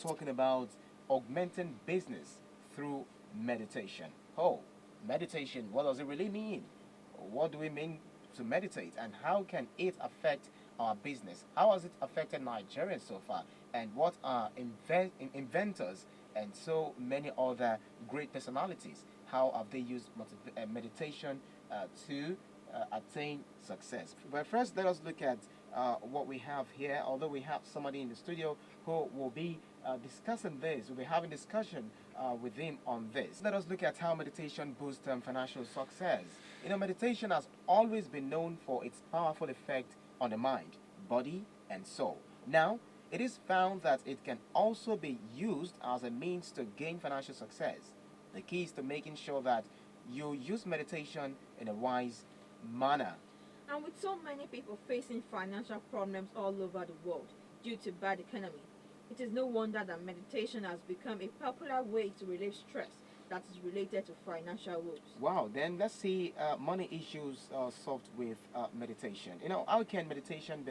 talking about augmenting business through meditation. Oh, meditation, what does it really mean? What do we mean to meditate, and how can it affect our business? How has it affected Nigerians so far? And what are inventors and so many other great personalities? How have they used meditation to attain success? But first, let us look at what we have here. Although we have somebody in the studio who will be discussing this, we'll be having discussion with him on this. Let us look at how meditation boosts financial success. You know, meditation has always been known for its powerful effect on the mind, body, and soul. Now, it is found that it can also be used as a means to gain financial success. The key is to making sure that you use meditation in a wise manner. And with so many people facing financial problems all over the world due to bad economy, it is no wonder that meditation has become a popular way to relieve stress that is related to financial woes. Wow, then let's see money issues solved with meditation. You know, how can meditation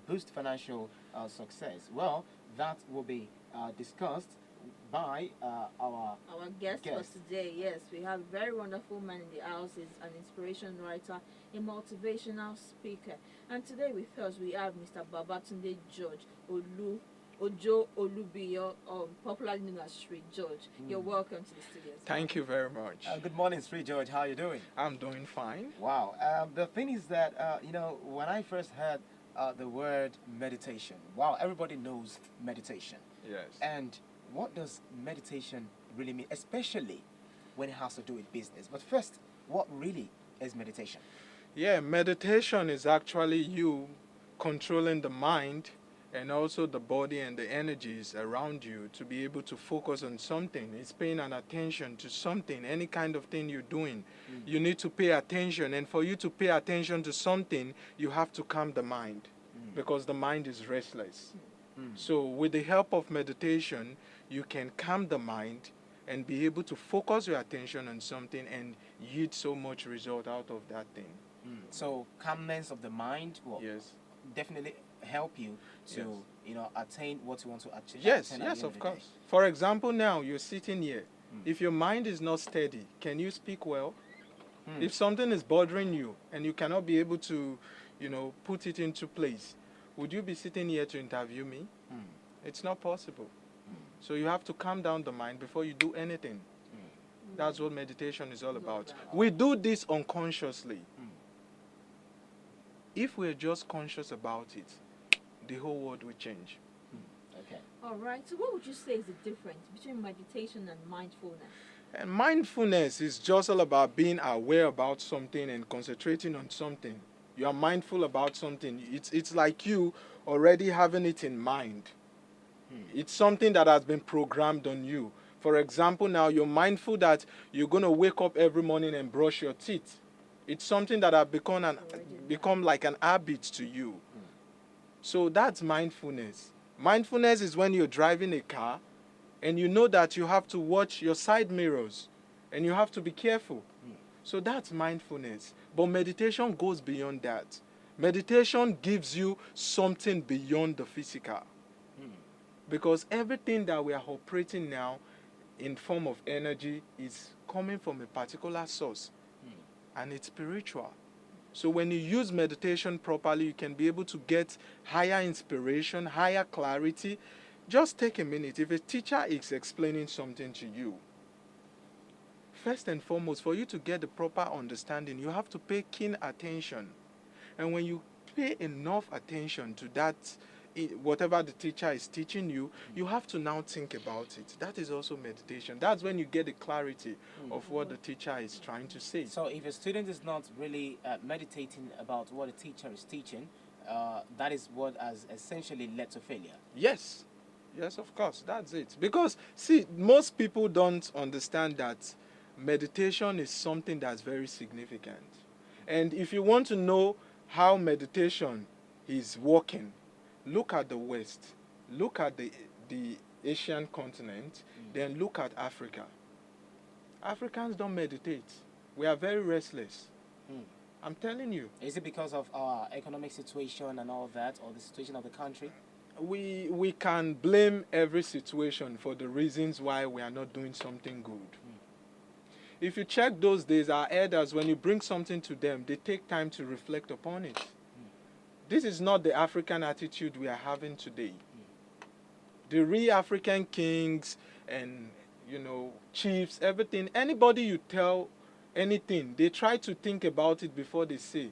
boost financial success? Well, that will be discussed by our guest for guest. today. Yes, we have a very wonderful man in the house. He's an inspiration writer, a motivational speaker. And today with us we have Mr. Babatunde George Ojo Olubiyo, popularly known as Street George. You're welcome to the studio. Thank you very much. Good morning, Sri George. How are you doing? I'm doing fine. Wow. The thing is that, you know, when I first heard the word meditation, wow, everybody knows meditation. Yes. And what does meditation really mean, especially when it has to do with business? But first, what really is meditation? Yeah, meditation is actually you controlling the mind and also the body and the energies around you to be able to focus on something. It's paying an attention to something, any kind of thing you're doing. You need to pay attention, and for you to pay attention to something, you have to calm the mind because the mind is restless. So with the help of meditation, you can calm the mind and be able to focus your attention on something and yield so much result out of that thing. So calmness of the mind will Yes. definitely help you to, Yes. you know, attain what you want to achieve. Yes, yes, of course. For example, now you're sitting here. Mm. If your mind is not steady, can you speak well? If something is bothering you and you cannot be able to, you know, put it into place, would you be sitting here to interview me? It's not possible. So you have to calm down the mind before you do anything. That's what meditation is all about. We do this unconsciously. If we're just conscious about it, the whole world will change. Okay. All right. So, what would you say is the difference between meditation and mindfulness? And mindfulness is just all about being aware about something and concentrating on something. You are mindful about something. It's like you already having it in mind. It's something that has been programmed on you. For example, now you're mindful that you're going to wake up every morning and brush your teeth. It's something that has become like an habit to you. So that's mindfulness. Mindfulness is when you're driving a car and you know that you have to watch your side mirrors and you have to be careful. So that's mindfulness. But meditation goes beyond that. Meditation gives you something beyond the physical. Because everything that we are operating now in form of energy is coming from a particular source. And it's spiritual. So when you use meditation properly, you can be able to get higher inspiration, higher clarity. Just take a minute. If a teacher is explaining something to you, first and foremost, for you to get the proper understanding, you have to pay keen attention. And when you pay enough attention to that, whatever the teacher is teaching you, you have to now think about it. That is also meditation. That's when you get the clarity of what the teacher is trying to say. So if a student is not really meditating about what the teacher is teaching, that is what has essentially led to failure. Yes. Yes, of course. That's it. Because, see, most people don't understand that meditation is something that's very significant. And if you want to know how meditation is working, look at the West, look at the Asian continent, then look at Africa. Africans don't meditate. We are very restless. I'm telling you. Is it because of our economic situation and all that, or the situation of the country? we can blame every situation for the reasons why we are not doing something good. If you check those days, our elders, when you bring something to them, they take time to reflect upon it. This is not the African attitude we are having today. The real African kings and, chiefs, everything, anybody you tell anything, they try to think about it before they say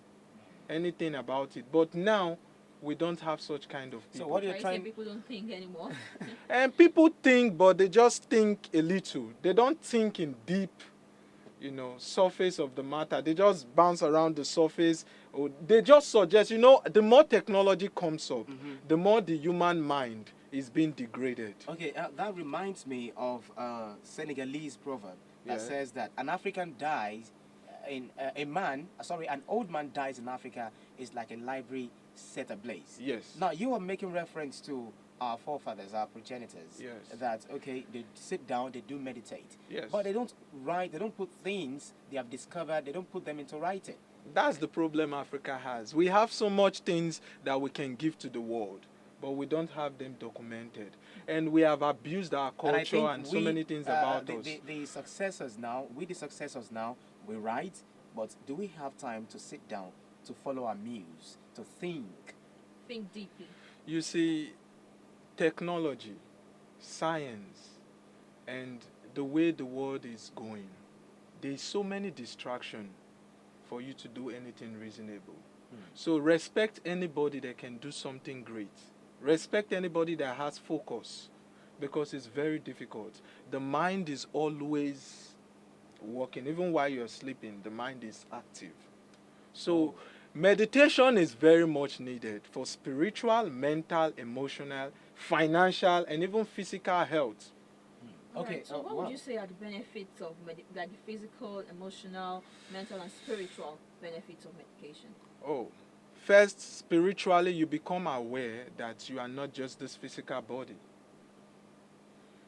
anything about it. But now, we don't have such kind of people. So what Why you're you say trying... people don't think anymore? And people think, but they just think a little. They don't think in deep, surface of the matter. They just bounce around the surface. Or they just suggest, the more technology comes up, the more the human mind is being degraded. Okay, that reminds me of Senegalese proverb that Yeah. says that an African dies an old man dies in Africa is like a library set ablaze. Yes. Now you are making reference to our forefathers, our progenitors. Yes. That okay, they sit down, they do meditate. Yes. But they don't write. They don't put things they have discovered. They don't put them into writing. That's the problem Africa has. We have so much things that we can give to the world, but we don't have them documented. And we have abused our And I culture think and so many things about us. the successors now, we write, but do we have time to sit down, to follow our muse, to think? Think deeply. You see, technology, science, and the way the world is going, there's so many distractions for you to do anything reasonable. So respect anybody that can do something great. Respect anybody that has focus, because it's very difficult. The mind is always working. Even while you're sleeping, the mind is active. So meditation is very much needed for spiritual, mental, emotional, financial, and even physical health. Okay, Right. So what would you say are the benefits of like the physical, emotional, mental, and spiritual benefits of medication? Oh, first, spiritually, you become aware that you are not just this physical body.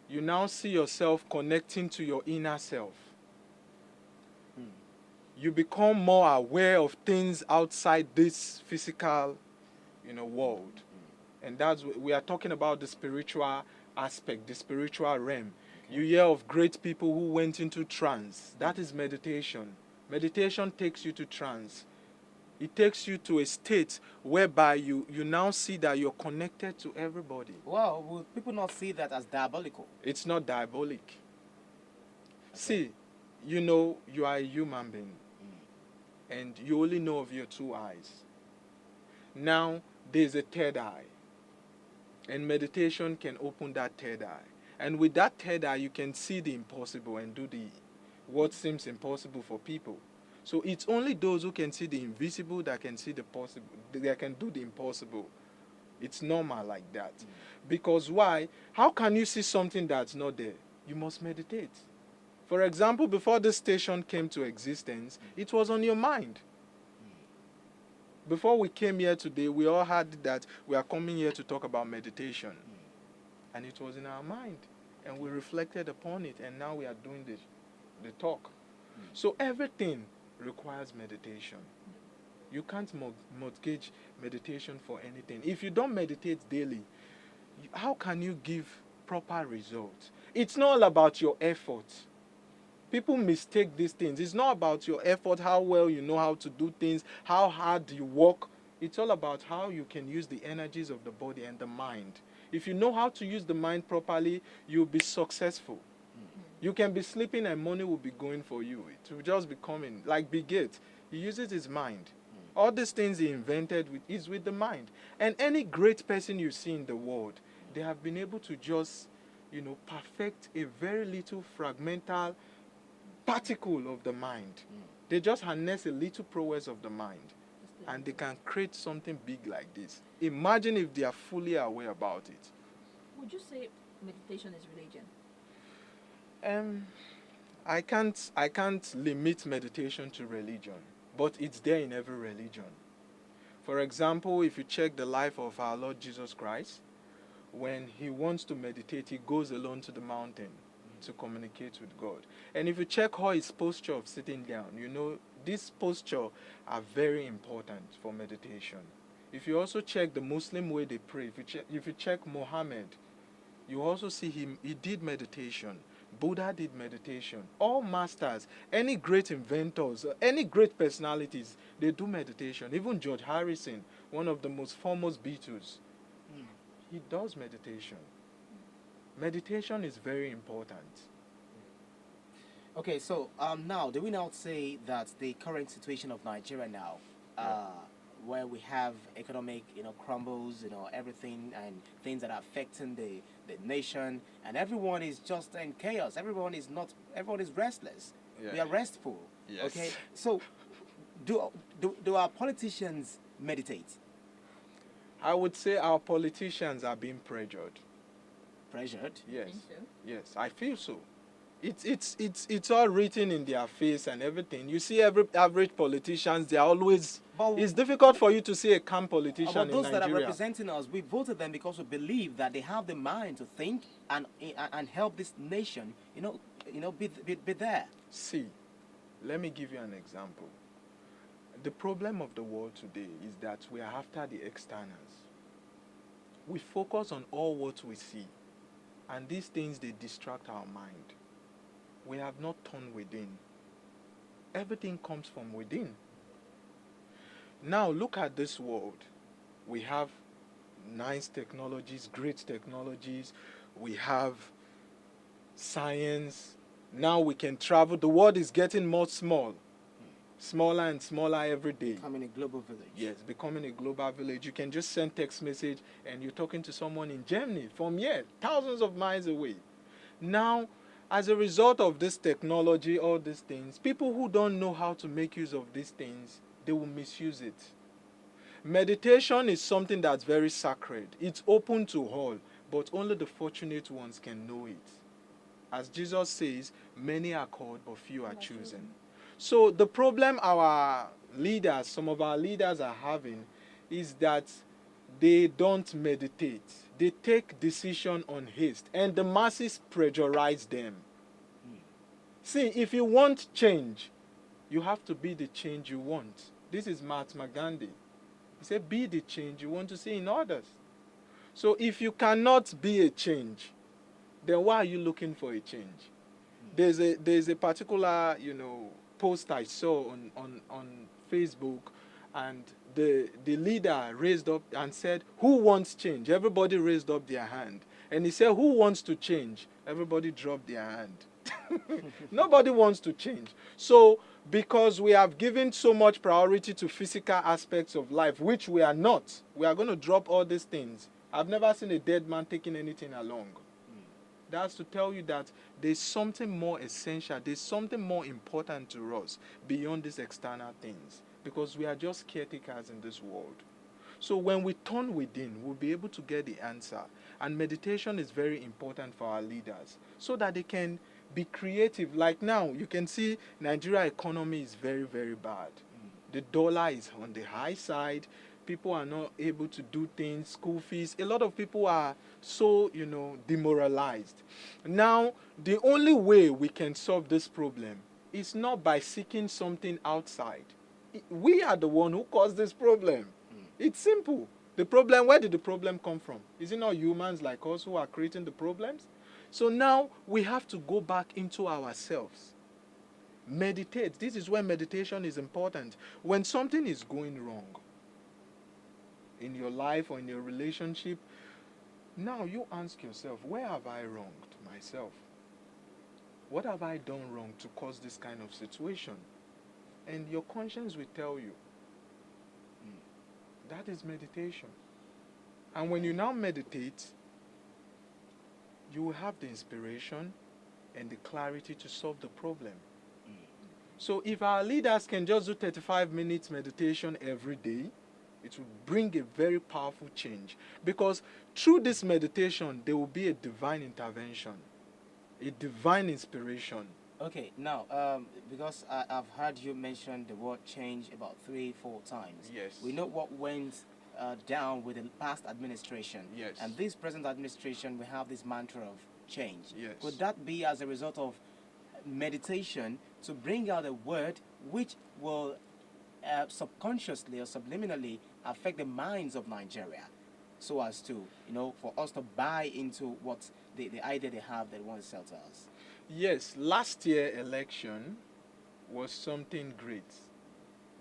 You now see yourself connecting to your inner self. You become more aware of things outside this physical, world. And that's we are talking about the spiritual aspect, the spiritual realm. You hear of great people who went into trance. That is meditation. Meditation takes you to trance. It takes you to a state whereby you now see that you're connected to everybody. Well, will people not see that as diabolical? It's not diabolic. See, you are a human being, and you only know of your two eyes. Now, there's a third eye, and meditation can open that third eye. And with that third eye, you can see the impossible and do what seems impossible for people. So it's only those who can see the invisible that can see the possible, that can do the impossible. It's normal like that. Because why? How can you see something that's not there? You must meditate. For example, before this station came to existence, it was on your mind. Before we came here today, we all had that we are coming here to talk about meditation. And it was in our mind. And we reflected upon it, and now we are doing the talk. So everything requires meditation. You can't mortgage meditation for anything. If you don't meditate daily, how can you give proper results? It's not all about your effort. People mistake these things. It's not about your effort, how well you know how to do things, how hard you work. It's all about how you can use the energies of the body and the mind. If you know how to use the mind properly, you'll be successful. You can be sleeping and money will be going for you. It will just be coming. Like Bill Gates, he uses his mind. All these things he invented is with the mind. And any great person you see in the world, they have been able to just, perfect a very little fragmental particle of the mind. They just harness a little prowess of the mind. And they can create something big like this. Imagine if they are fully aware about it. Would you say meditation is religion? I can't limit meditation to religion, but it's there in every religion. For example, if you check the life of our Lord Jesus Christ, when he wants to meditate, he goes alone to the mountain to communicate with God. And if you check how his posture of sitting down, this posture are very important for meditation. If you also check the Muslim way they pray, if you check Muhammad, you also see he did meditation. Buddha did meditation. All masters, any great inventors, any great personalities, they do meditation. Even George Harrison, one of the most foremost Beatles, he does meditation. Meditation is very important. Okay, so now, do we now say that the current situation of Nigeria now, where we have economic, crumbles, everything and things that are affecting the nation, and everyone is just in chaos. Everyone is restless. Yeah. We are restful. Yes. Okay, so do our politicians meditate? I would say our politicians are being pressured. Pressured? Yes. Think so? Yes, I feel so. It's all written in their face and everything. You see, every average politicians, they are always. But It's difficult for you to see a calm politician But in those that are Nigeria. representing us, we voted them because we believe that they have the mind to think and help this nation, be there. See, let me give you an example. The problem of the world today is that we are after the externals. We focus on all what we see, and these things, they distract our mind. We have not turned within. Everything comes from within. Now look at this world. We have nice technologies, great technologies. We have science. Now we can travel. The world is getting more smaller and smaller every day. Becoming a global village. Yes, becoming a global village. You can just send text message and you're talking to someone in Germany from here, thousands of miles away. Now, as a result of this technology, all these things, people who don't know how to make use of these things, they will misuse it. Meditation is something that's very sacred. It's open to all, but only the fortunate ones can know it. As Jesus says, many are called, but few are chosen. So the problem some of our leaders are having is that they don't meditate. They take decision on haste, and the masses pressurize them. See, if you want change, you have to be the change you want. This is Mahatma Gandhi. He said, be the change you want to see in others. So if you cannot be a change, then why are you looking for a change? There's a particular, post I saw on Facebook, and the leader raised up and said, who wants change? Everybody raised up their hand. And he said, who wants to change? Everybody dropped their hand. Nobody wants to change. So, because we have given so much priority to physical aspects of life, which we are not, we are going to drop all these things. I've never seen a dead man taking anything along. That's to tell you that there's something more essential, there's something more important to us beyond these external things, because we are just caretakers in this world. So when we turn within, we'll be able to get the answer. And meditation is very important for our leaders, so that they can be creative. Like now, you can see Nigeria economy is very, very bad. The dollar is on the high side. People are not able to do things, school fees. A lot of people are so, demoralized. Now, the only way we can solve this problem is not by seeking something outside. We are the one who caused this problem. It's simple. Where did the problem come from? Is it not humans like us who are creating the problems? So now we have to go back into ourselves. Meditate. This is where meditation is important. When something is going wrong in your life or in your relationship, now you ask yourself, where have I wronged myself? What have I done wrong to cause this kind of situation? And your conscience will tell you. That is meditation. And when you now meditate, you will have the inspiration and the clarity to solve the problem. So if our leaders can just do 35 minutes meditation every day, it will bring a very powerful change. Because through this meditation, there will be a divine intervention, a divine inspiration. Okay, now, because I've heard you mention the word change about 3-4 times. Yes. We know what went down with the past administration. Yes. And this present administration, we have this mantra of change. Yes. Could that be as a result of meditation to bring out a word which will subconsciously or subliminally affect the minds of Nigeria, so as to, for us to buy into what the idea they have that they want to sell to us. Yes, last year election was something great.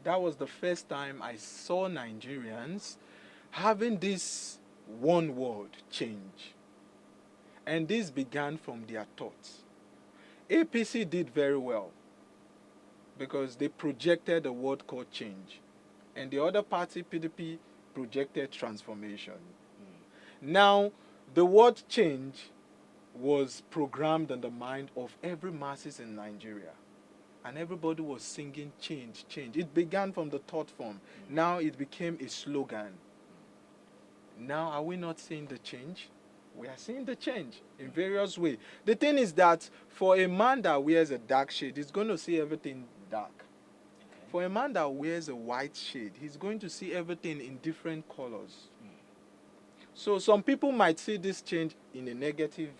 That was the first time I saw Nigerians having this one word change. And this began from their thoughts. APC did very well because they projected a word called change. And the other party, PDP, projected transformation. Now, the word change was programmed in the mind of every masses in Nigeria. And everybody was singing change, change. It began from the thought form. Now it became a slogan. Now are we not seeing the change? We are seeing the change in various ways. The thing is that for a man that wears a dark shade, he's going to see everything dark. Okay. For a man that wears a white shade, he's going to see everything in different colors. So some people might see this change in a negative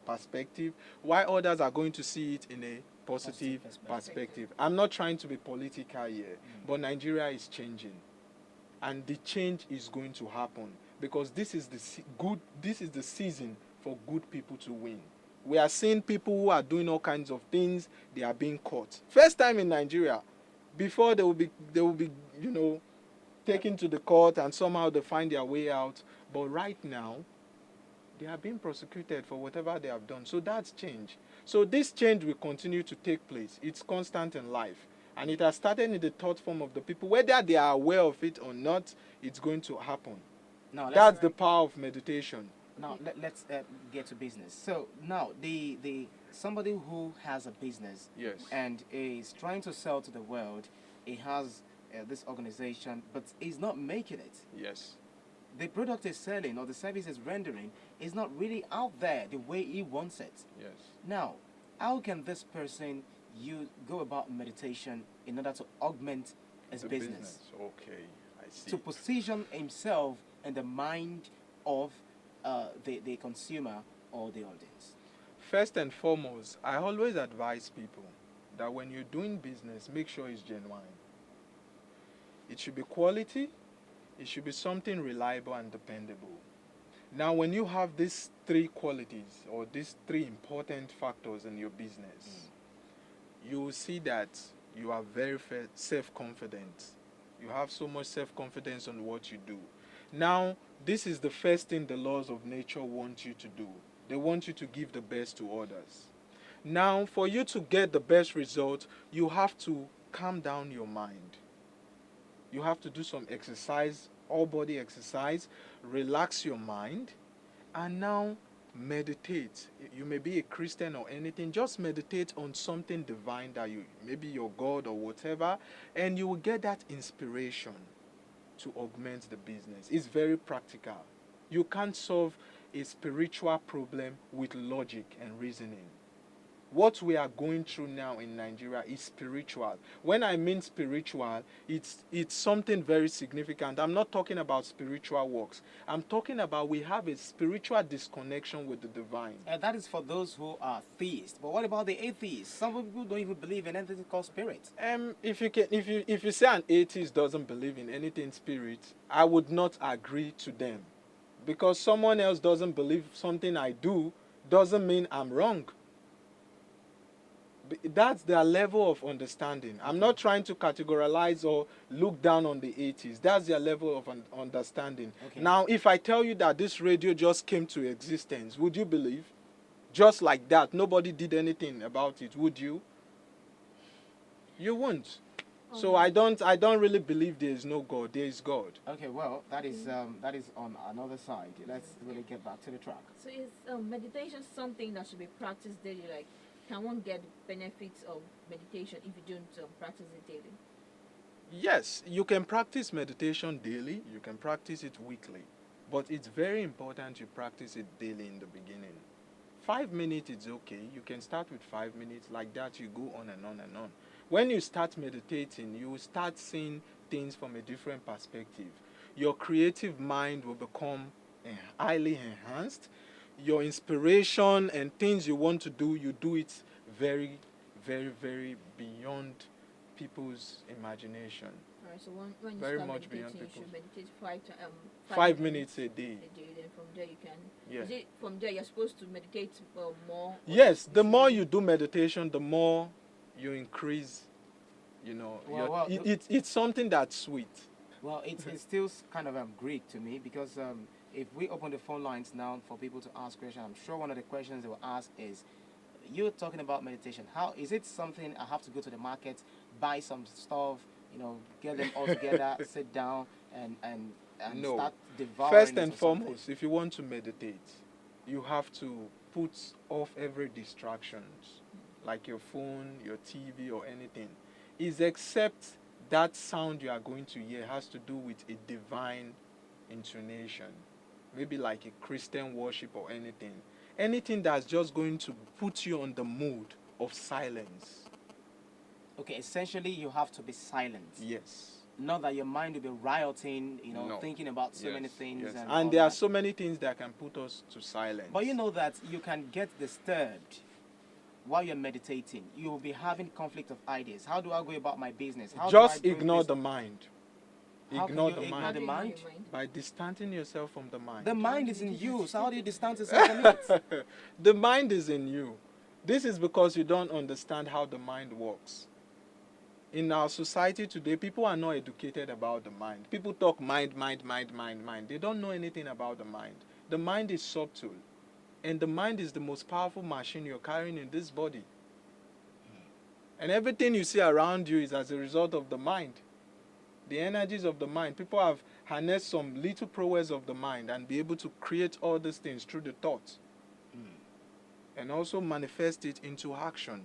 perspective, while others are going to see it in a positive perspective. I'm not trying to be political here, but Nigeria is changing. And the change is going to happen because this is the season for good people to win. We are seeing people who are doing all kinds of things, they are being caught. First time in Nigeria. Before they will be taken to the court and somehow they find their way out. But right now, they are being prosecuted for whatever they have done. So that's change. So this change will continue to take place. It's constant in life. And it has started in the thought form of the people. Whether they are aware of it or not, it's going to happen. Now, That's the power of meditation. Now let's get to business. So now the somebody who has a business, Yes. and is trying to sell to the world, he has this organization, but he's not making it. Yes. The product is selling or the service is rendering is not really out there the way he wants it. Yes. Now, how can this person go about meditation in order to augment his The business? Okay, I see. To position himself in the mind of the consumer or the audience? First and foremost, I always advise people that when you're doing business, make sure it's genuine. It should be quality, it should be something reliable and dependable. Now, when you have these three qualities or these three important factors in your business, you will see that you are very self-confident. You have so much self-confidence on what you do. Now, this is the first thing the laws of nature want you to do. They want you to give the best to others. Now, for you to get the best result, you have to calm down your mind. You have to do some exercise, all body exercise, relax your mind, and now meditate. You may be a Christian or anything, just meditate on something divine that maybe your God or whatever, and you will get that inspiration to augment the business. It's very practical. You can't solve a spiritual problem with logic and reasoning. What we are going through now in Nigeria is spiritual. When I mean spiritual, it's something very significant. I'm not talking about spiritual works. I'm talking about we have a spiritual disconnection with the divine. That is for those who are theists. But what about the atheists? Some people don't even believe in anything called spirit. If you say an atheist doesn't believe in anything spirit, I would not agree to them. Because someone else doesn't believe something I do doesn't mean I'm wrong. That's their level of understanding. I'm not trying to categorize or look down on the atheists. That's their level of understanding. Okay. Now, if I tell you that this radio just came to existence, would you believe? Just like that, nobody did anything about it, would you? You won't. So I don't really believe there is no God. There is God. Okay, well, that is on another side. Let's really get back to the track. So is meditation something that should be practiced daily? Like, can one get the benefits of meditation if you don't practice it daily? Yes, you can practice meditation daily. You can practice it weekly. But it's very important you practice it daily in the beginning. 5 minutes is okay. You can start with 5 minutes. Like that, you go on and on and on. When you start meditating, you will start seeing things from a different perspective. Your creative mind will become highly enhanced. Your inspiration and things you want to do, you do it very, very, very beyond people's imagination. All right. So when you Very start much beyond meditating, you should people's. meditate 5 minutes a day. a day. Then from there you can. Yeah. Is it from there you're supposed to meditate more? Or Yes, you the should more do- you do meditation, the more you increase, it's something that's sweet. Well, it's still kind of Greek to me because if we open the phone lines now for people to ask questions, I'm sure one of the questions they will ask is, you're talking about meditation. How is it something I have to go to the market, buy some stuff, get them all together, sit down and No. start devouring First it and or something? foremost, if you want to meditate, you have to put off every distractions, like your phone, your TV, or anything. Is except that sound you are going to hear has to do with a divine intonation, maybe like a Christian worship or anything. Anything that's just going to put you on the mood of silence. Okay, essentially you have to be silent. Yes. Not that your mind will be rioting, No. thinking about so Yes, many things. yes. And all there are that. so many things that can put us to silence. But you know that you can get disturbed while you're meditating. You will be having conflict of ideas. How do I go about my business? How Just do I bring ignore this- the mind. How can Ignore you the ignore mind. the mind? By distancing yourself from the mind. The mind is in you, so how do you distance yourself from it? The mind is in you. This is because you don't understand how the mind works. In our society today, people are not educated about the mind. People talk mind, mind, mind, mind, mind. They don't know anything about the mind. The mind is subtle. And the mind is the most powerful machine you're carrying in this body. And everything you see around you is as a result of the mind. The energies of the mind. People have harnessed some little prowess of the mind and be able to create all these things through the thoughts. And also manifest it into action.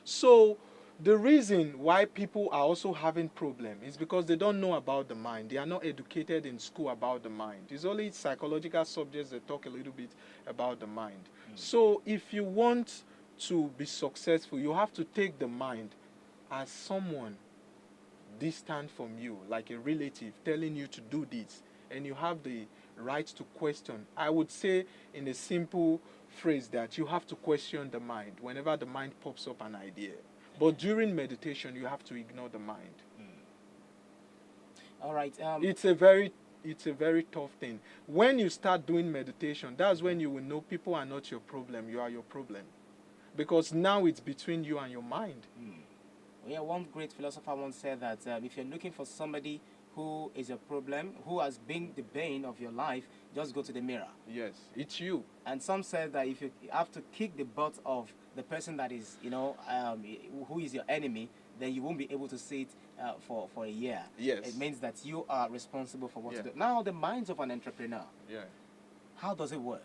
So the reason why people are also having problems is because they don't know about the mind. They are not educated in school about the mind. It's only psychological subjects that talk a little bit about the mind. So if you want to be successful, you have to take the mind as someone distant from you, like a relative telling you to do this, and you have the right to question. I would say in a simple phrase that you have to question the mind whenever the mind pops up an idea. But during meditation, you have to ignore the mind. All right. It's a very tough thing. When you start doing meditation, that's when you will know people are not your problem, you are your problem. Because now it's between you and your mind. Yeah, one great philosopher once said that if you're looking for somebody who is a problem, who has been the bane of your life, just go to the mirror. Yes, it's you. And some said that if you have to kick the butt of the person that is, who is your enemy, then you won't be able to see it for a year. Yes. It means that you are responsible for what Yeah. to do. Now, the minds of an entrepreneur, Yeah. how does it work?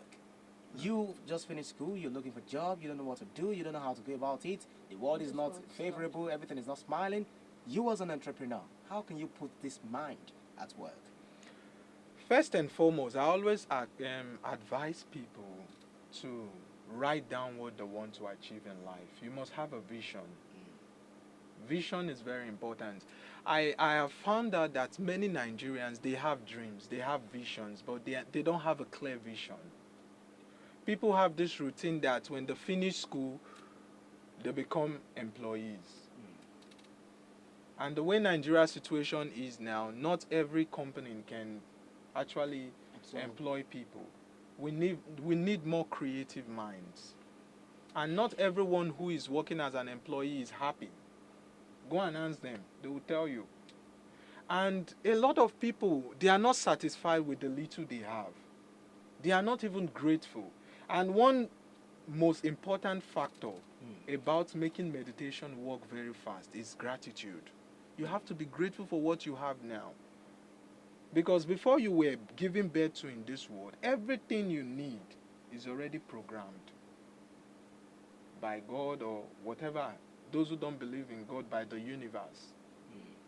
You just finished school, you're looking for a job, you don't know what to do, you don't know how to go about it, the world is not favorable, everything is not smiling. You as an entrepreneur, how can you put this mind at work? First and foremost, I always advise people to write down what they want to achieve in life. You must have a vision. Vision is very important. I have found out that many Nigerians, they have dreams, they have visions, but they don't have a clear vision. People have this routine that when they finish school, they become employees. And the way Nigeria's situation is now, not every company can actually employ people. We need more creative minds. And not everyone who is working as an employee is happy. Go and ask them. They will tell you. And a lot of people, they are not satisfied with the little they have. They are not even grateful. And one most important factor about making meditation work very fast is gratitude. You have to be grateful for what you have now. Because before you were given birth to in this world, everything you need is already programmed by God or whatever. Those who don't believe in God, by the universe.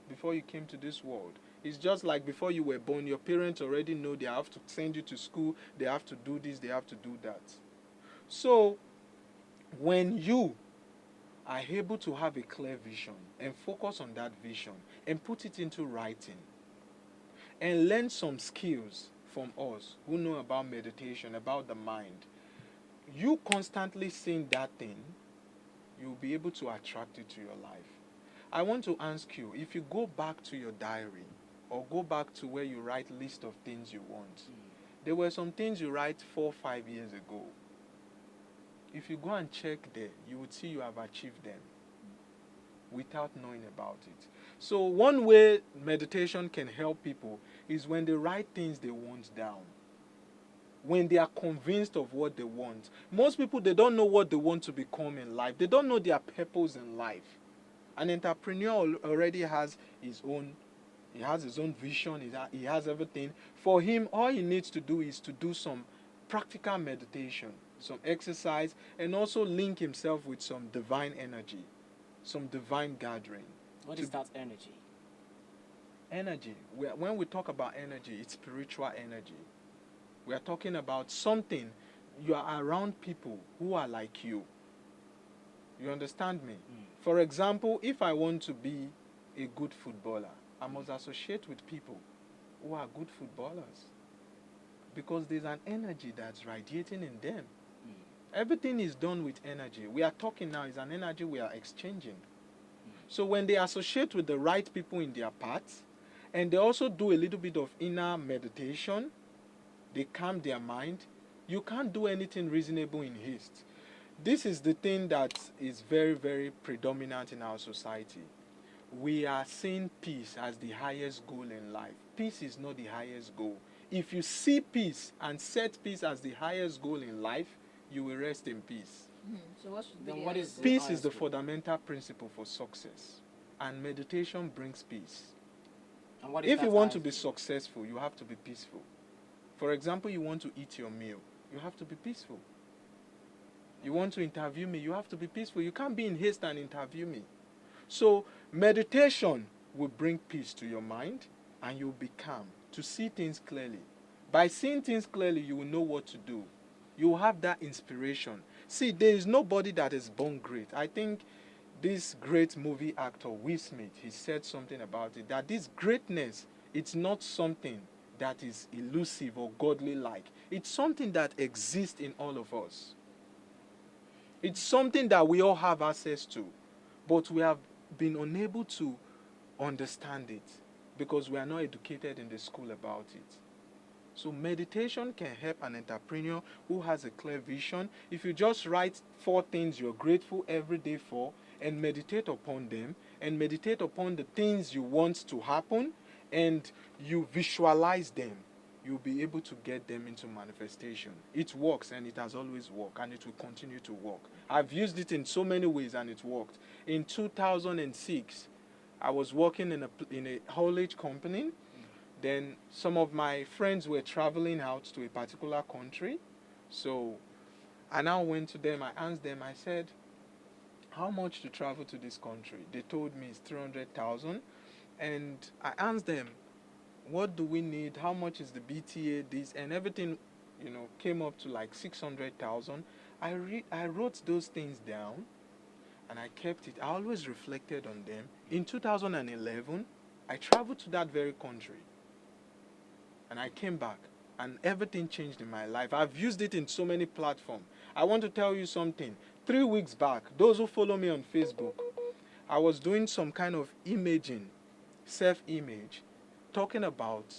Before you came to this world. It's just like before you were born, your parents already know they have to send you to school, they have to do this, they have to do that. So, when you are able to have a clear vision and focus on that vision and put it into writing and learn some skills from us who know about meditation, about the mind, you constantly saying that thing, you'll be able to attract it to your life. I want to ask you, if you go back to your diary or go back to where you write list of things you want, there were some things you write 4 or 5 years ago. If you go and check there, you would see you have achieved them without knowing about it. So one way meditation can help people is when they write things they want down. When they are convinced of what they want. Most people, they don't know what they want to become in life. They don't know their purpose in life. An entrepreneur already has his own, he has his own vision, he has everything. For him, all he needs to do is to do some practical meditation, some exercise, and also link himself with some divine energy, some divine gathering. What is that energy? Energy. When we talk about energy, it's spiritual energy. We are talking about something. You are around people who are like you. You understand me? For example, if I want to be a good footballer, I must associate with people who are good footballers. Because there's an energy that's radiating in them. Everything is done with energy. We are talking now is an energy we are exchanging. So when they associate with the right people in their paths, and they also do a little bit of inner meditation, they calm their mind, you can't do anything reasonable in haste. This is the thing that is very, very predominant in our society. We are seeing peace as the highest goal in life. Peace is not the highest goal. If you see peace and set peace as the highest goal in life, you will rest in peace. So what should be Then the what other is goal? Peace is the fundamental principle for success. And meditation brings peace. And what is If that you want to highest be goal? successful, you have to be peaceful. For example, you want to eat your meal, you have to be peaceful. You want to interview me, you have to be peaceful. You can't be in haste and interview me. So meditation will bring peace to your mind and you'll be calm to see things clearly. By seeing things clearly, you will know what to do. You will have that inspiration. See, there is nobody that is born great. I think this great movie actor, Will Smith, he said something about it, that this greatness, it's not something that is elusive or godly-like. It's something that exists in all of us. It's something that we all have access to, but we have been unable to understand it because we are not educated in the school about it. So meditation can help an entrepreneur who has a clear vision. If you just write 4 things you're grateful every day for and meditate upon them and meditate upon the things you want to happen and you visualize them, you'll be able to get them into manifestation. It works and it has always worked and it will continue to work. I've used it in so many ways and it worked. In 2006, I was working in a haulage company. Then some of my friends were traveling out to a particular country. So I now went to them, I asked them, I said, how much to travel to this country? They told me it's 300,000. And I asked them, what do we need? How much is the BTA? This and everything, came up to like 600,000. I wrote those things down and I kept it. I always reflected on them. In 2011, I traveled to that very country. And I came back and everything changed in my life. I've used it in so many platforms. I want to tell you something. 3 weeks back, those who follow me on Facebook, I was doing some kind of imaging, self-image, talking about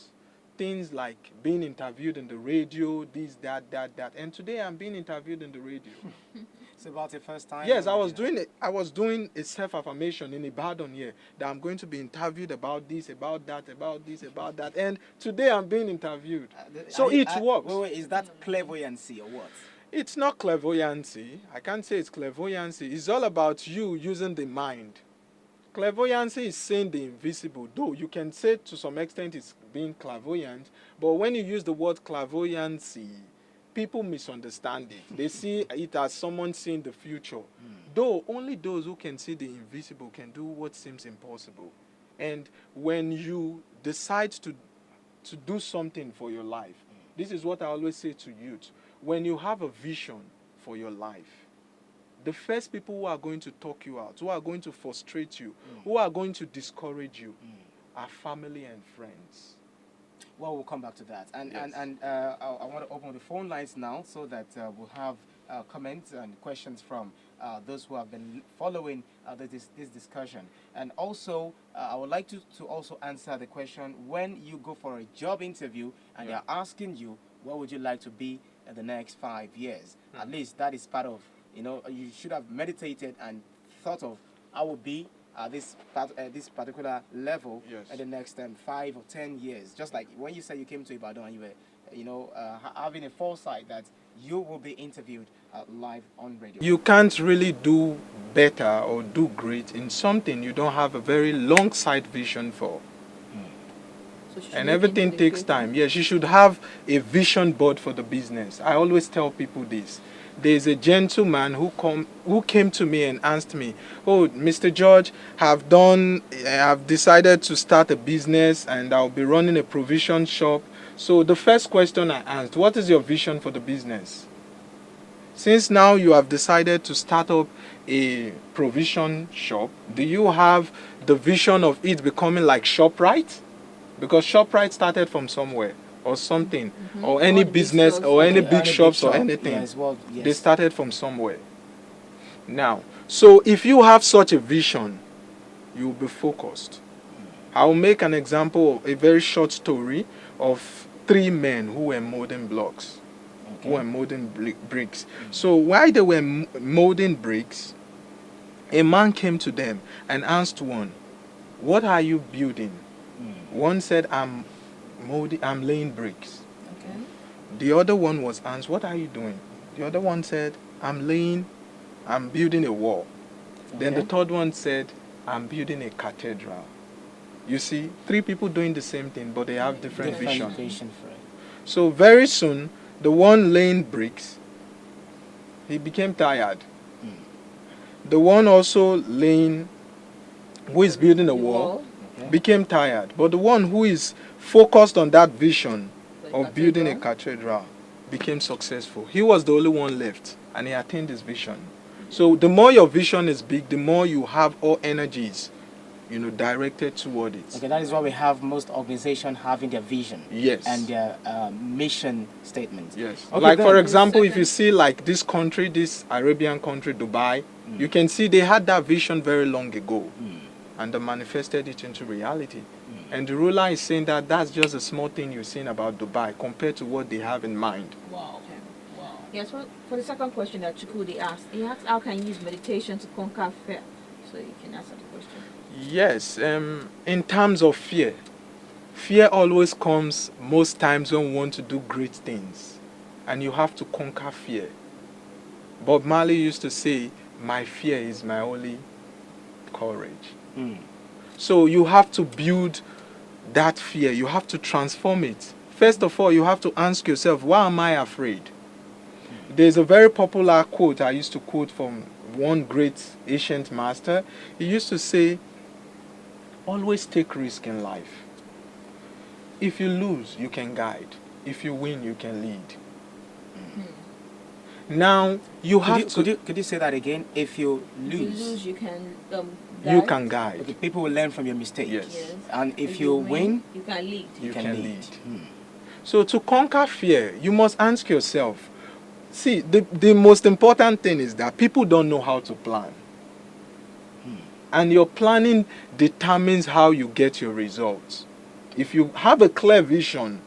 things like being interviewed in the radio, this, that. And today I'm being interviewed in the radio. It's about your first time? Yes, I was doing a self-affirmation in Ibadan here that I'm going to be interviewed about this, about that, about this, about that. And today I'm being interviewed. So it works. Wait, is that clairvoyancy or what? It's not clairvoyancy. I can't say it's clairvoyancy. It's all about you using the mind. Clairvoyancy is seeing the invisible, though you can say to some extent it's being clairvoyant, but when you use the word clairvoyancy, people misunderstand it. They see it as someone seeing the future. Though only those who can see the invisible can do what seems impossible. And when you decide to do something for your life, this is what I always say to youth. When you have a vision for your life, the first people who are going to talk you out, who are going to frustrate you, who are going to discourage you, are family and friends. Well, we'll come back to that. And Yes. I want to open the phone lines now so that we'll have comments and questions from those who have been following this discussion. And also, I would like to also answer the question, when you go for a job interview and Yeah. they're asking you, what would you like to be in the next 5 years? At least that is part of, you should have meditated and thought of, I will be this particular level Yes. in the next 5 or 10 years. Just like when you said you came to Ibadan, you were, having a foresight that you will be interviewed live on radio. You can't really do better or do great in something you don't have a very long sight vision for. So she should And look into everything the takes future. time. Yes, you should have a vision board for the business. I always tell people this. There's a gentleman who came to me and asked me, "Oh, Mr. George, I've decided to start a business and I'll be running a provision shop." So the first question I asked, "What is your vision for the business?" Since now you have decided to start up a provision shop, do you have the vision of it becoming like ShopRite? Because ShopRite started from somewhere or something, or All any the big business stores. or any Okay, big any shops or shop. anything. Yes, well, They yes. started from somewhere. Now, so if you have such a vision, you will be focused. I will make an example of a very short story of three men who were molding blocks, who were molding bricks. So while they were molding bricks, a man came to them and asked one, "What are you building?" One said, I'm laying bricks." Okay. The other one was asked, "What are you doing?" The other one said, I'm building a wall." Then the Okay. third one said, "I'm building a cathedral." You see, three people doing the same thing, but they have different vision. vision for it. So very soon, the one laying bricks, he became tired. The one also who is building a The wall, Okay. became tired. But the one who is focused on that vision The of building a cathedral. cathedral became successful. He was the only one left, and he attained his vision. So the more your vision is big, the more you have all energies, directed toward it. Okay, that is why we have most organizations having their vision. Yes. And their mission statement. Yes. Okay, Like, for then. example, if you Second. see like this country, this Arabian country, Dubai, you can see they had that vision very long ago, and they manifested it into reality. And the ruler is saying that that's just a small thing you're saying about Dubai compared to what they have in mind. Wow. Okay. Wow. Yes, for the second question that Chukudi asked, he asked how can you use meditation to conquer fear? So you can answer the question. Yes, in terms of fear always comes most times when we want to do great things, and you have to conquer fear. Bob Marley used to say, "My fear is my only courage." So you have to build that fear. You have to transform it. First of all, you have to ask yourself, why am I afraid? There's a very popular quote I used to quote from one great ancient master. He used to say, "Always take risk in life. If you lose, you can guide. If you win, you can lead." Now, you have to... Could you say that again? If you If you lose, lose, you can You guide. can guide. okay, people will learn from your mistakes. Yes. Yes. And if you win, you can lead. you can lead. So to conquer fear, you must ask yourself, see, the most important thing is that people don't know how to plan. And your planning determines how you get your results. If you have a clear vision,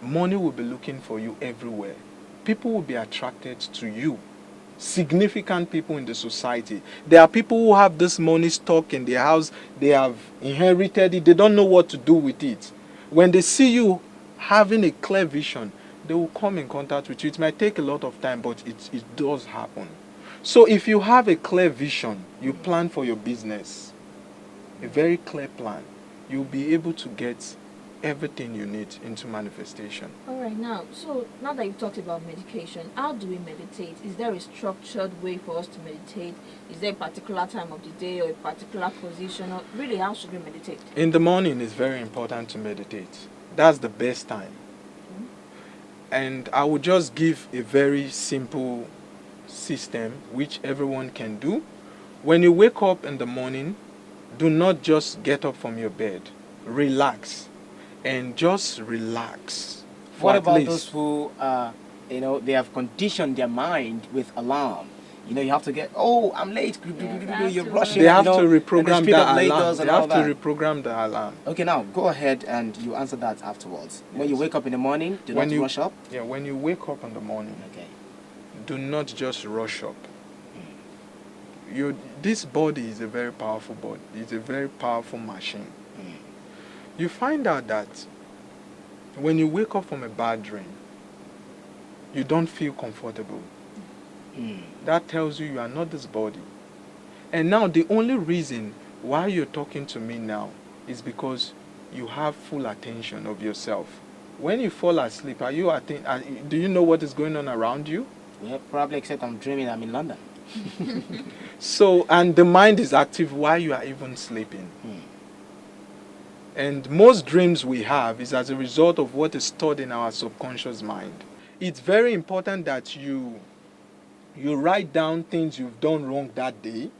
money will be looking for you everywhere. People will be attracted to you. Significant people in the society. There are people who have this money stock in their house. They have inherited it. They don't know what to do with it. When they see you having a clear vision, they will come in contact with you. It might take a lot of time, but it does happen. So if you have a clear vision, you plan for your business, a very clear plan, you'll be able to get everything you need into manifestation. All right, now that you've talked about medication, how do we meditate? Is there a structured way for us to meditate? Is there a particular time of the day or a particular position? Or really, how should we meditate? In the morning, it's very important to meditate. That's the best time. And I would just give a very simple system which everyone can do. When you wake up in the morning, do not just get up from your bed. Relax. And just relax. For What at about least those who they have conditioned their mind with alarm. You have to get, oh, I'm late. Yeah, You're that's rushing. They have to and the reprogram speed of that Lagos alarm. They and all have to that. reprogram the alarm. Okay, now go ahead and you answer that afterwards. When you Yes. wake up in the morning, do When not you- rush up. Yeah, when you wake up in the morning, Okay. do not just rush up. This body is a very powerful body. It's a very powerful machine. You find out that when you wake up from a bad dream, you don't feel comfortable. That tells you are not this body. And now the only reason why you're talking to me now is because you have full attention of yourself. When you fall asleep, do you know what is going on around you? Yeah, probably, except I'm dreaming I'm in London. So, and the mind is active while you are even sleeping. And most dreams we have is as a result of what is stored in our subconscious mind. It's very important that you write down things you've done wrong that day.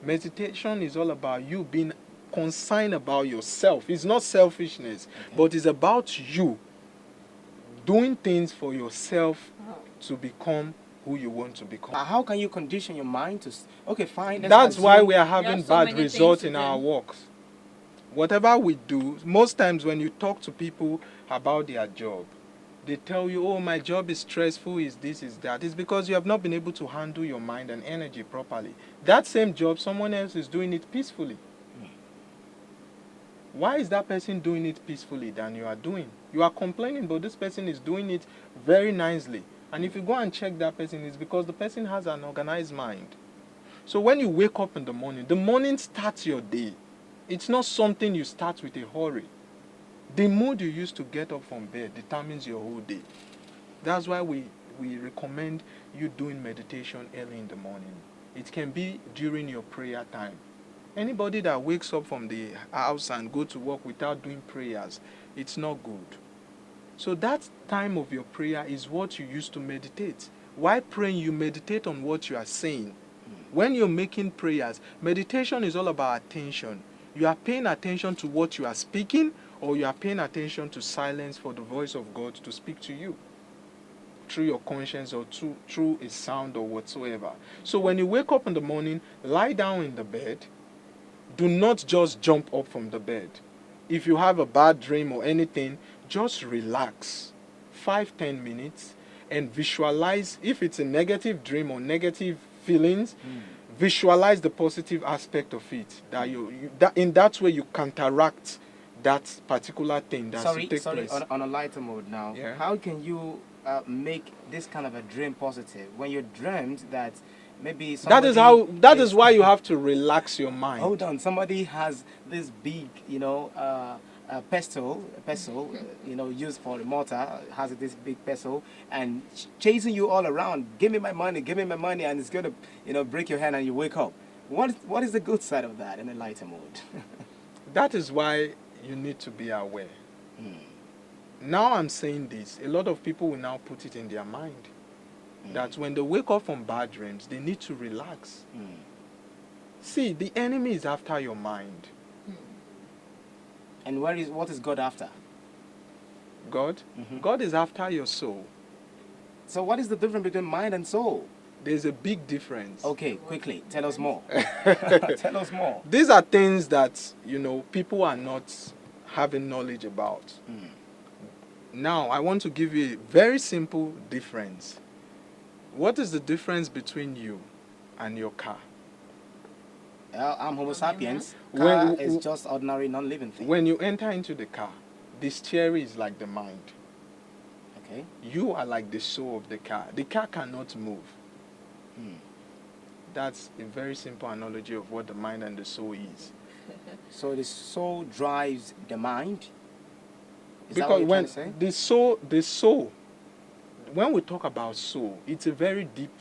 Meditation is all about you being concerned about yourself. It's not selfishness, but it's about you doing things for yourself to become who you want to become. How can you condition your mind to... Okay, fine. That's why we are There having are so bad many results things in to our do. works. Whatever we do, most times when you talk to people about their job, they tell you, oh, my job is stressful, is this, is that. It's because you have not been able to handle your mind and energy properly. That same job, someone else is doing it peacefully. Why is that person doing it peacefully than you are doing? You are complaining, but this person is doing it very nicely. And if you go and check that person, it's because the person has an organized mind. So when you wake up in the morning starts your day. It's not something you start with a hurry. The mood you use to get up from bed determines your whole day. That's why we recommend you doing meditation early in the morning. It can be during your prayer time. Anybody that wakes up from the house and go to work without doing prayers, it's not good. So that time of your prayer is what you use to meditate. While praying, you meditate on what you are saying. When you're making prayers, meditation is all about attention. You are paying attention to what you are speaking, or you are paying attention to silence for the voice of God to speak to you through your conscience or through a sound or whatsoever. So when you wake up in the morning, lie down in the bed. Do not just jump up from the bed. If you have a bad dream or anything, just relax 5-10 minutes and visualize. If it's a negative dream or negative feelings, visualize the positive aspect of it. That in that way you counteract that particular thing that's to take place. On a lighter mode now. Yeah. How can you make this kind of a dream positive when you dreamed that maybe somebody... That is why you have to relax your mind. Hold on, somebody has this big, pestle, used for the mortar, has this big pestle and chasing you all around. Give me my money, and it's going to, break your hand and you wake up. What is the good side of that in a lighter mode? That is why you need to be aware. Now I'm saying this, a lot of people will now put it in their mind that when they wake up from bad dreams, they need to relax. See, the enemy is after your mind. And what is God after? God? God is after your soul. So what is the difference between mind and soul? There's a big difference. Okay, quickly, tell us more. Tell us more. These are things that, people are not having knowledge about. Now, I want to give you a very simple difference. What is the difference between you and your car? I'm Homo sapiens. Car is just ordinary, non-living thing. When you enter into the car, the steering is like the mind. Okay. You are like the soul of the car. The car cannot move. That's a very simple analogy of what the mind and the soul is. So the soul drives the mind? Is that Because what you're when trying to say? the soul, when we talk about soul, it's a very deep,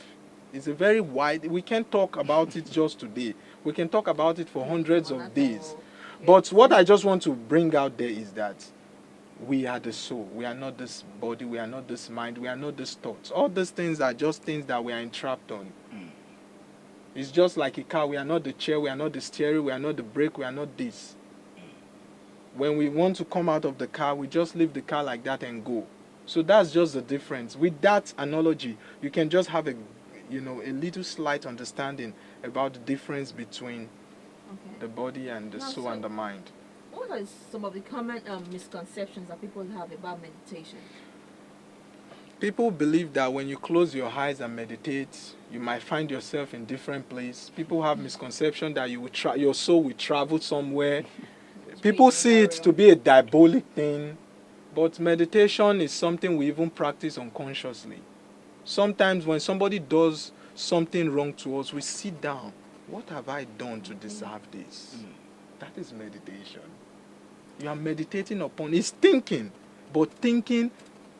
it's a very wide, we can't talk about it just today. We can talk about it for hundreds of days. But what I just want to bring out there is that we are the soul. We are not this body. We are not this mind. We are not this thoughts. All these things are just things that we are entrapped on. It's just like a car. We are not the chair. We are not the steering. We are not the brake. We are not this. When we want to come out of the car, we just leave the car like that and go. So that's just the difference. With that analogy, you can just have a little slight understanding about the difference between Okay. the body and the Now, soul so and the mind. what are some of the common misconceptions that people have about meditation? People believe that when you close your eyes and meditate, you might find yourself in different place. People have misconception that your soul will travel somewhere. People see it to be a diabolic thing, but meditation is something we even practice unconsciously. Sometimes when somebody does something wrong to us, we sit down. What have I done to deserve this? That is meditation. You are meditating upon, it's thinking, but thinking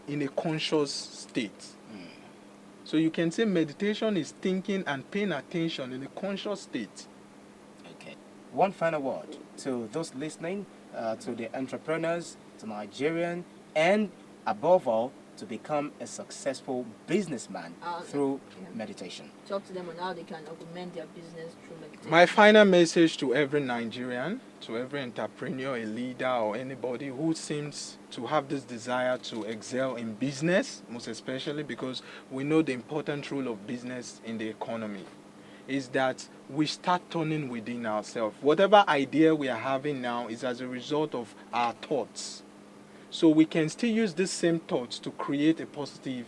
in a conscious state. So you can say meditation is thinking and paying attention in a conscious state. Okay. One final word to those listening, to the entrepreneurs, to Nigerian, and above all, to become a successful businessman through meditation. Talk to them on how they can augment their business through meditation. My final message to every Nigerian, to every entrepreneur, a leader, or anybody who seems to have this desire to excel in business, most especially because we know the important role of business in the economy, is that we start turning within ourselves. Whatever idea we are having now is as a result of our thoughts. So we can still use these same thoughts to create a positive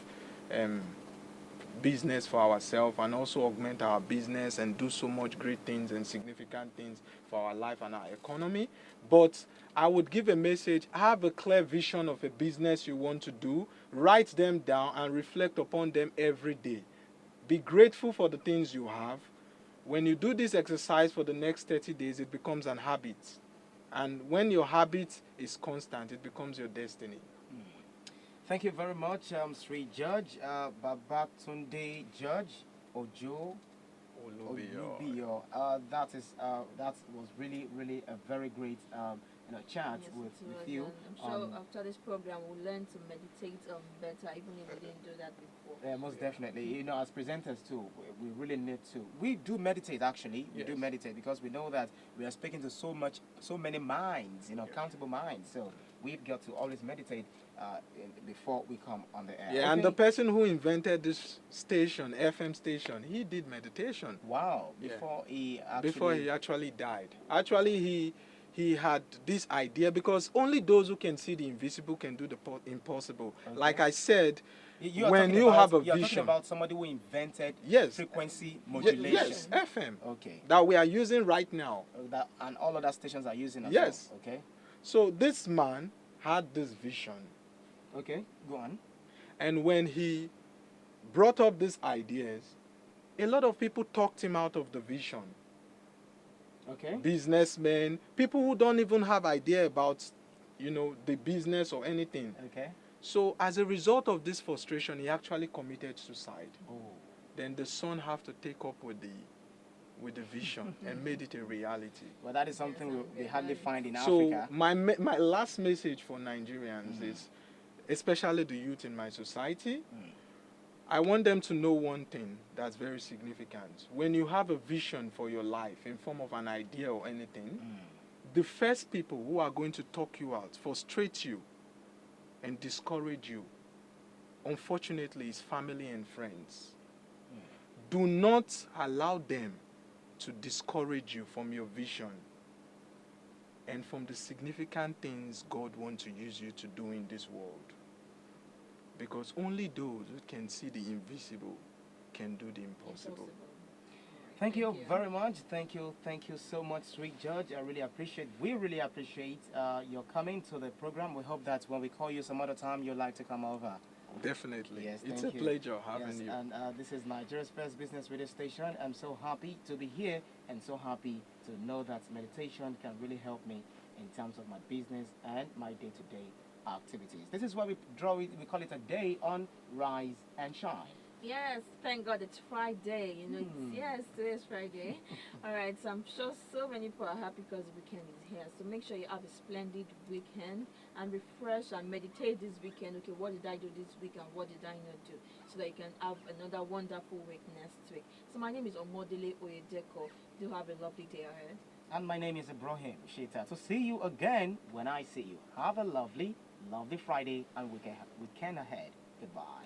business for ourselves and also augment our business and do so much great things and significant things for our life and our economy. But I would give a message: have a clear vision of a business you want to do, write them down and reflect upon them every day. Be grateful for the things you have. When you do this exercise for the next 30 days, it becomes an habit. And when your habit is constant, it becomes your destiny. Thank you very much, Sri Judge, Babatunde Judge, Ojo Olubiyo. That was really a very great chat Yes, with it was, you. and I'm sure after this program we'll learn to meditate better, even if we didn't do that before. Yeah, most definitely. As presenters too, we really need to. We do meditate actually. We do Yes. meditate because we know that we are speaking to so many minds, countable minds. So we've got to always meditate before we come on the air. Yeah, and the person who invented this station, FM station, he did meditation. Wow! Yeah. Before he actually died. Actually, he had this idea because only those who can see the invisible can do the impossible. Okay. Like I said, you're when you have a you're talking vision, about somebody who invented frequency modulation. yes, FM, Okay. that we are using right now. And all other stations are using as Yes. well. Okay. So this man had this vision, Okay. Go on. and when he brought up these ideas, a lot of people talked him out of the vision. Okay. Businessmen, people who don't even have idea about, the business or anything. Okay. So as a result of this frustration, he actually committed suicide. Oh. Then the son have to take up with the vision and made it a reality. Well, that is something we hardly find in So Africa. my last message for Nigerians is, especially the youth in my society, I want them to know one thing that's very significant. When you have a vision for your life in form of an idea or anything, the first people who are going to talk you out, frustrate you, and discourage you, unfortunately, is family and friends. Do not allow them to discourage you from your vision and from the significant things God wants to use you to do in this world. Because only those who can see the invisible can do the impossible. Thank you very much. Thank you so much, Sweet Judge. We really appreciate your coming to the program. We hope that when we call you some other time, you'd like to come over. Definitely. Yes, it's thank a you. pleasure having you. And this is Nigeria's first business radio station. I'm so happy to be here and so happy to know that meditation can really help me in terms of my business and my day-to-day activities. This is why we call it a day on Rise and Shine. Yes, thank God it's Friday. Yes, today is Friday. All right, so I'm sure so many people are happy because the weekend is here. So make sure you have a splendid weekend and refresh and meditate this weekend. Okay, what did I do this week and what did I not do? So that you can have another wonderful week next week. So my name is Omodele Oyedeko. Do have a lovely day ahead. And my name is Ibrahim Shita. To see you again when I see you. Have a lovely Lovely Friday and weekend ahead. Goodbye.